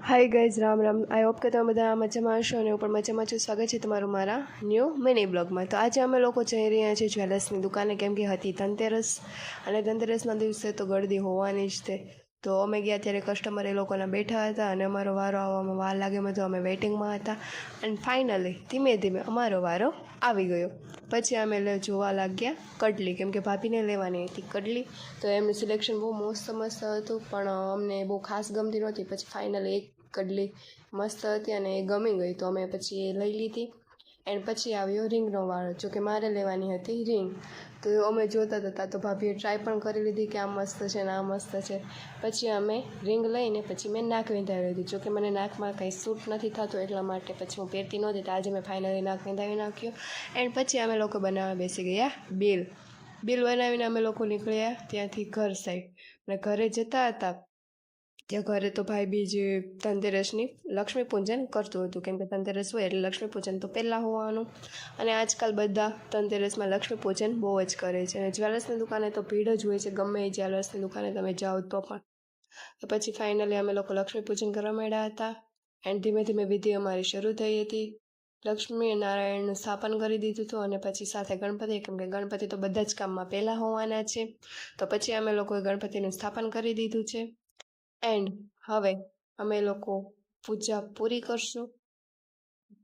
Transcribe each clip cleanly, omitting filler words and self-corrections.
Hi guys Ram Ram. I hope કે તમે બધા મજામાં હશો અને હું પણ મજામાં છું। સ્વાગત છે તમારું મારા ન્યૂ મિની બ્લોગમાં। તો આજે અમે લોકો જઈ રહ્યા છીએ જ્વેલર્સની દુકાને, કેમ કે હતી ધનતેરસ અને ધનતેરસના દિવસે તો ગળદી હોવાની જ તે। તો અમે ગયા ત્યારે કસ્ટમર એ લોકોના બેઠા હતા અને અમારો વારો આવવામાં વાર લાગે તો અમે વેઇટિંગમાં હતા એન્ડ ફાઇનલી ધીમે ધીમે અમારો વારો આવી ગયો। પછી અમે જોવા લાગ્યા કડલી, કેમ કે ભાભીને લેવાની હતી કડલી। તો એમનું સિલેક્શન બહુ મસ્ત હતું, પણ અમને બહુ ખાસ ગમતી નહોતી। પછી ફાઇનલી એક કડલી મસ્ત હતી અને એ ગમી ગઈ, તો અમે પછી એ લઈ લીધી। એન્ડ પછી આવ્યો રિંગનો વાળો, જો કે મારે લેવાની હતી રિંગ। તો અમે જોતા હતા તો ભાભીએ ટ્રાય પણ કરી લીધી કે આ મસ્ત છે ને આ મસ્ત છે। પછી અમે રિંગ લઈને પછી મેં નાક વિંધાવી લીધી, જો કે મને નાકમાં કંઈ સૂટ નથી થતું એટલા માટે પછી હું પહેરતી નહોતી। તો આજે મેં ફાઇનલી નાક વિંધાવી નાખ્યું એન્ડ પછી અમે લોકો બનાવવા બેસી ગયા બિલ બનાવીને અમે લોકો નીકળ્યા ત્યાંથી ઘર સાઈડ। અને ઘરે જતા હતા ત્યાં ઘરે તો ભાઈ બીજે ધનતેરસની લક્ષ્મી પૂજન કરતું હતું, કેમ કે ધનતેરસ હોય એટલે લક્ષ્મી પૂજન તો પહેલાં હોવાનું। અને આજકાલ બધા ધનતેરસમાં લક્ષ્મી પૂજન બહુ જ કરે છે અને જ્વેલર્સની દુકાને તો ભીડ જ હોય છે, ગમે એ જ્વેલર્સની દુકાને તમે જાઓ તો પણ। તો પછી ફાઇનલી અમે લોકો લક્ષ્મી પૂજન કરવા માંડ્યા હતા એન્ડ ધીમે ધીમે વિધિ અમારી શરૂ થઈ હતી। લક્ષ્મી નારાયણનું સ્થાપન કરી દીધું હતું અને પછી સાથે ગણપતિ, કેમ કે ગણપતિ તો બધા જ કામમાં પહેલાં હોવાના છે। તો પછી અમે લોકોએ ગણપતિનું સ્થાપન કરી દીધું છે એન્ડ હવે અમે લોકો પૂજા પૂરી કરશું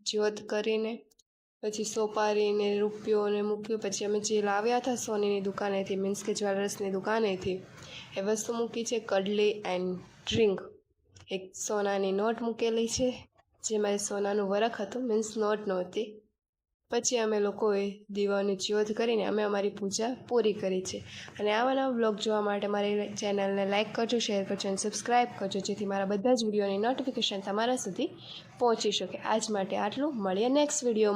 જ્યોત કરીને। પછી સોપારીને રૂપિયોને મૂક્યું, પછી અમે જે લાવ્યા હતા સોનીની દુકાનેથી, મીન્સ કે જ્વેલર્સની દુકાનેથી, એ વસ્તુ મૂકી છે કડલી એન્ડ રિંગ। એક સોનાની નોટ મૂકેલી છે જેમાં સોનાનું વર્ક હતું, મીન્સ નોટ નહોતી। પછી અમે લોકોએ દીવાની જ્યોત કરીને અમે અમારી પૂજા પૂરી કરી છે। અને આવા નવા બ્લોગ જોવા માટે મારી ચેનલને લાઇક કરજો, શેર કરજો અને સબસ્ક્રાઈબ કરજો, જેથી મારા બધા જ વિડીયોની નોટિફિકેશન તમારા સુધી પહોંચી શકે। આજ માટે આટલું, મળીએ નેક્સ્ટ વિડીયોમાં।